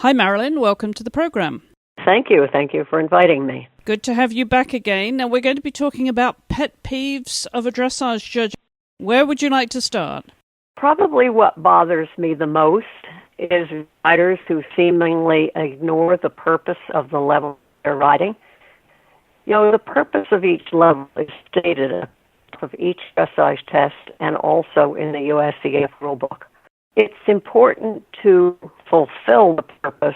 Hi, Marilyn. Welcome to the program. Thank you. Thank you for inviting me. Good to have you back again. Now, we're going to be talking about pet peeves of a dressage judge. Where would you like to start? Probably what bothers me the most is riders who seemingly ignore the purpose of the level they're riding. You know, the purpose of each level is stated of each dressage test and also in the USCF rulebook. It's important to fulfill the purpose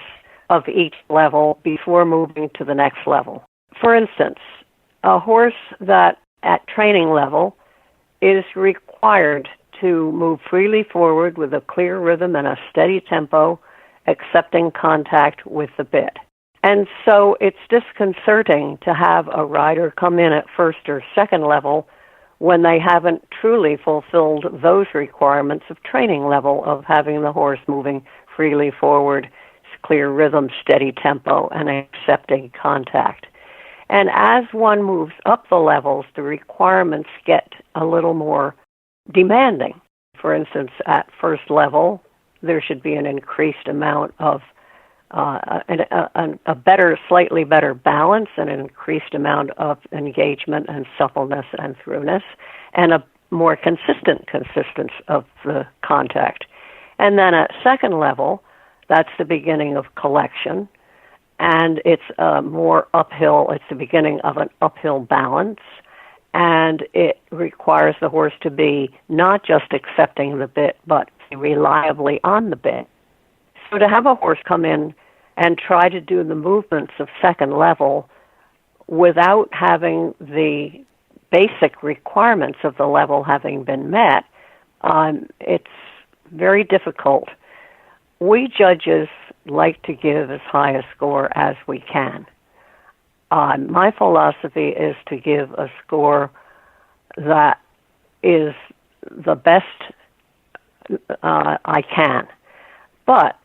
of each level before moving to the next level. For instance, a horse that at training level is required to move freely forward with a clear rhythm and a steady tempo, accepting contact with the bit. And so it's disconcerting to have a rider come in at first or second level when they haven't truly fulfilled those requirements of training level of having the horse moving freely forward, clear rhythm, steady tempo, and accepting contact. And as one moves up the levels, the requirements get a little more demanding. For instance, at first level, there should be an increased amount of a better, slightly better balance, and an increased amount of engagement and suppleness and throughness, and a more consistence of the contact. And then at second level, that's the beginning of collection, and it's more uphill. It's the beginning of an uphill balance, and it requires the horse to be not just accepting the bit, but reliably on the bit. So to have a horse come in and try to do the movements of second level without having the basic requirements of the level having been met, it's very difficult. We judges like to give as high a score as we can. My philosophy is to give a score that is the best I can. But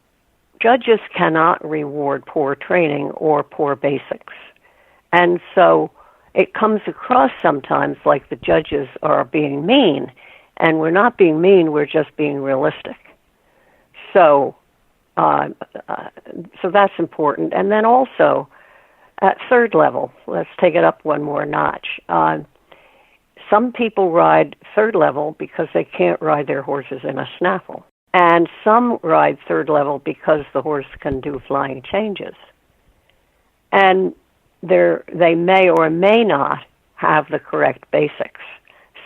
judges cannot reward poor training or poor basics. And so it comes across sometimes like the judges are being mean, and we're not being mean, we're just being realistic. So that's important. And then also, at third level, let's take it up one more notch. Some people ride third level because they can't ride their horses in a snaffle. And some ride third level because the horse can do flying changes. And they may or may not have the correct basics.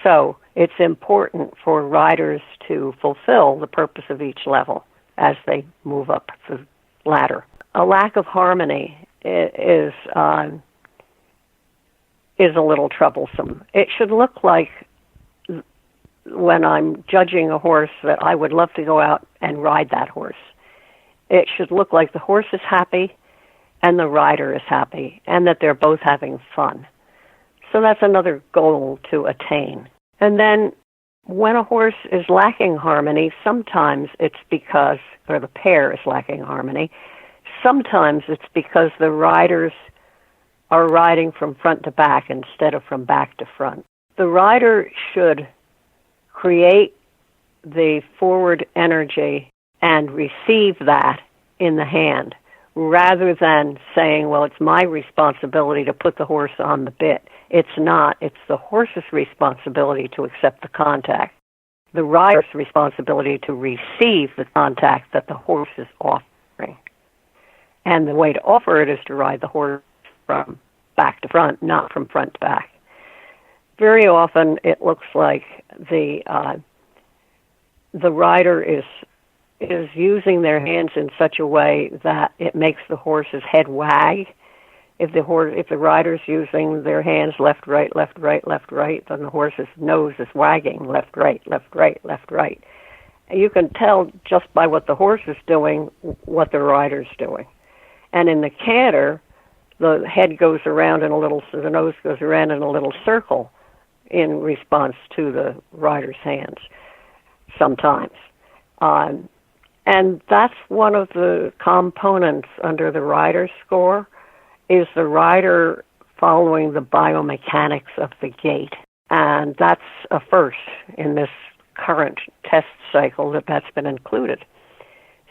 So it's important for riders to fulfill the purpose of each level as they move up the ladder. A lack of harmony is a little troublesome. It should look like, when I'm judging a horse, that I would love to go out and ride that horse. It should look like the horse is happy and the rider is happy, and that they're both having fun. So that's another goal to attain. And then when a horse is lacking harmony, sometimes it's because, or the pair is lacking harmony, sometimes it's because the riders are riding from front to back instead of from back to front. The rider should create the forward energy and receive that in the hand, rather than saying, well, it's my responsibility to put the horse on the bit. It's not. It's the horse's responsibility to accept the contact. The rider's responsibility to receive the contact that the horse is offering. And the way to offer it is to ride the horse from back to front, not from front to back. Very often it looks like the rider is using their hands in such a way that it makes the horse's head wag. If the rider's using their hands left, right, left, right, left, right, then the horse's nose is wagging left, right, left, right, left, right. And you can tell just by what the horse is doing what the rider's doing. And in the canter, the head goes around the nose goes around in a little circle in response to the rider's hands sometimes. And that's one of the components under the rider score, is the rider following the biomechanics of the gait. And that's a first in this current test cycle that's been included.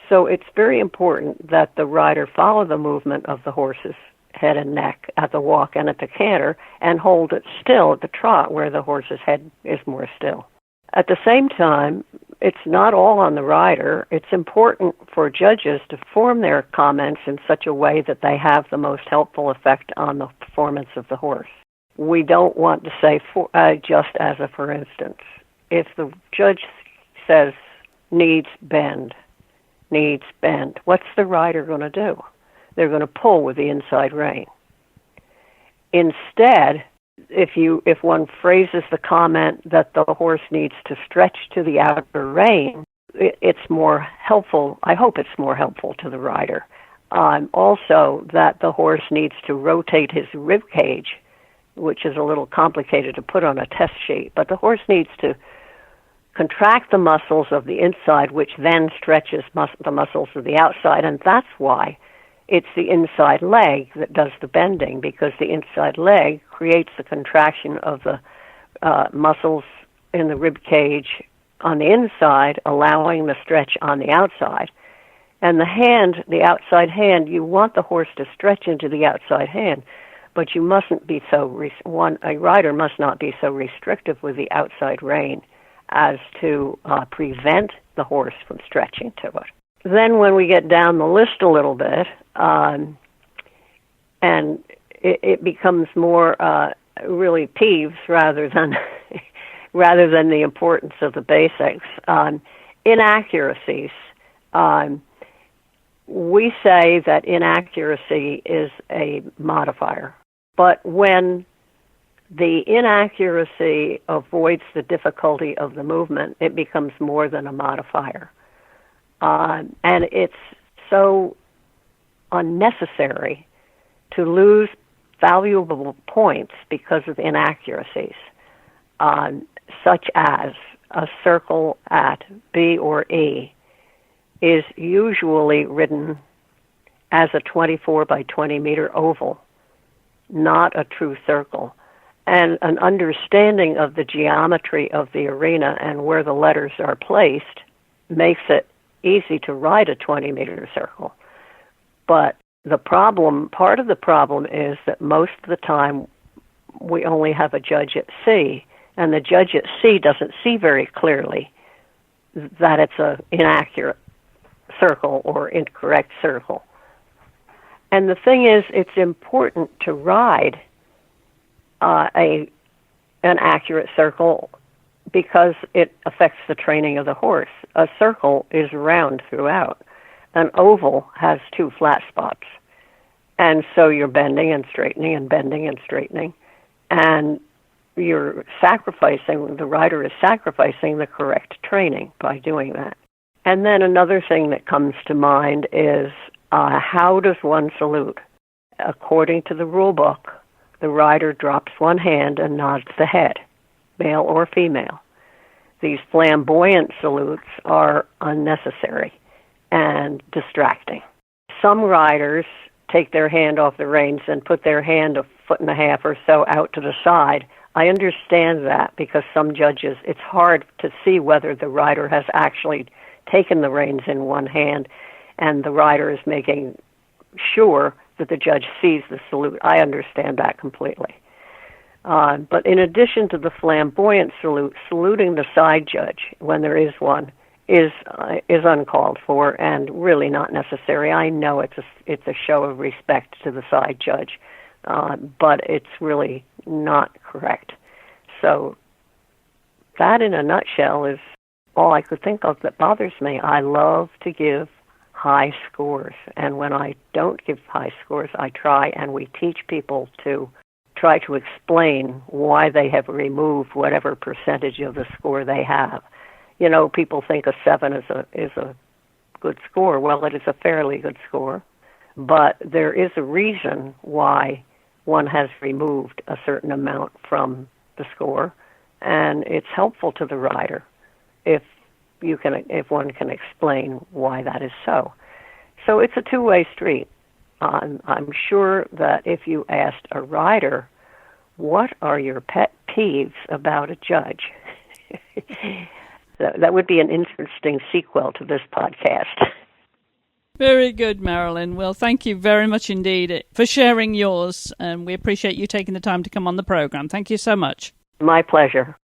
So it's very important that the rider follow the movement of the horse's head and neck at the walk and at the canter and hold it still at the trot where the horse's head is more still. At the same time, it's not all on the rider. It's important for judges to form their comments in such a way that they have the most helpful effect on the performance of the horse. We don't want to say, just as a for instance, if the judge says needs bend, what's the rider going to do? They're going to pull with the inside rein. Instead, if one phrases the comment that the horse needs to stretch to the outer rein, it's more helpful. I hope it's more helpful to the rider. Also, that the horse needs to rotate his rib cage, which is a little complicated to put on a test sheet, but the horse needs to contract the muscles of the inside, which then stretches the muscles of the outside, and that's why it's the inside leg that does the bending, because the inside leg creates the contraction of the muscles in the rib cage on the inside, allowing the stretch on the outside. And the hand, the outside hand, you want the horse to stretch into the outside hand, but you mustn't be a rider must not be so restrictive with the outside rein as to prevent the horse from stretching to it. Then when we get down the list a little bit, and it becomes more really peeves rather than the importance of the basics. Inaccuracies. We say that inaccuracy is a modifier, but when the inaccuracy avoids the difficulty of the movement, it becomes more than a modifier. And it's so unnecessary to lose valuable points because of inaccuracies, such as a circle at B or E is usually ridden as a 24 by 20 meter oval, not a true circle. And an understanding of the geometry of the arena and where the letters are placed makes it easy to ride a 20-meter circle. But part of the problem is that most of the time we only have a judge at C, and the judge at C doesn't see very clearly that it's an inaccurate circle or incorrect circle. And the thing is, it's important to ride an accurate circle because it affects the training of the horse. A circle is round throughout. An oval has two flat spots. And so you're bending and straightening and bending and straightening. And the rider is sacrificing the correct training by doing that. And then another thing that comes to mind is how does one salute? According to the rule book, the rider drops one hand and nods the head, male or female. These flamboyant salutes are unnecessary and distracting. Some riders take their hand off the reins and put their hand a foot and a half or so out to the side. I understand that because some judges, it's hard to see whether the rider has actually taken the reins in one hand and the rider is making sure that the judge sees the salute. I understand that completely. But in addition to the flamboyant salute, saluting the side judge, when there is one, is uncalled for and really not necessary. I know it's a show of respect to the side judge, but it's really not correct. So that, in a nutshell, is all I could think of that bothers me. I love to give high scores, and when I don't give high scores, I try, and we teach people to try to explain why they have removed whatever percentage of the score they have. You know, people think a 7 is a good score. Well, it is a fairly good score, but there is a reason why one has removed a certain amount from the score, and it's helpful to the rider if one can explain why that is so. So it's a two-way street. I'm sure that if you asked a rider, what are your pet peeves about a judge? That would be an interesting sequel to this podcast. Very good, Marilyn. Well, thank you very much indeed for sharing yours, and we appreciate you taking the time to come on the program. Thank you so much. My pleasure.